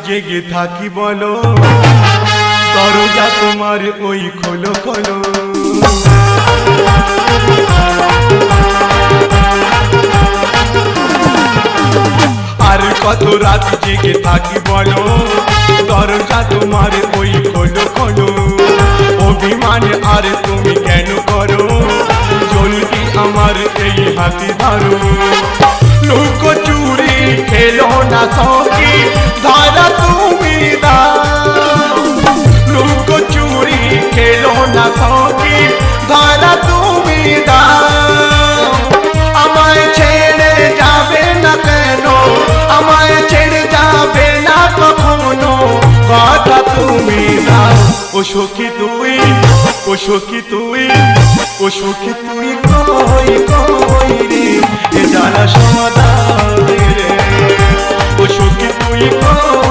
জেগে থাকি বলো, দরজা তোমার ওই খোলো খোলো। আর কত রাত জেগে থাকি বলো, দরজা তোমার ওই খোলো খোলো। অভিমান আর তুমি কেন করো, জলদি আমার এই হাতে ধরো। লুকো চুরি খেলো না সখী, ধরা তুমি দাও। লুকো চুরি খেলো না সখী, ধরা তুমি দাও। আমায় ছেড়ে যাবে না কেন, আমায় ছেড়ে যাবে না কখনো, কথা তুমি দাও। ও সখী তুই, ও সখী তুই, ও সখী তুই কই কই রে, এ জ্বালা সমাধান রে। ও সখী তুই কই।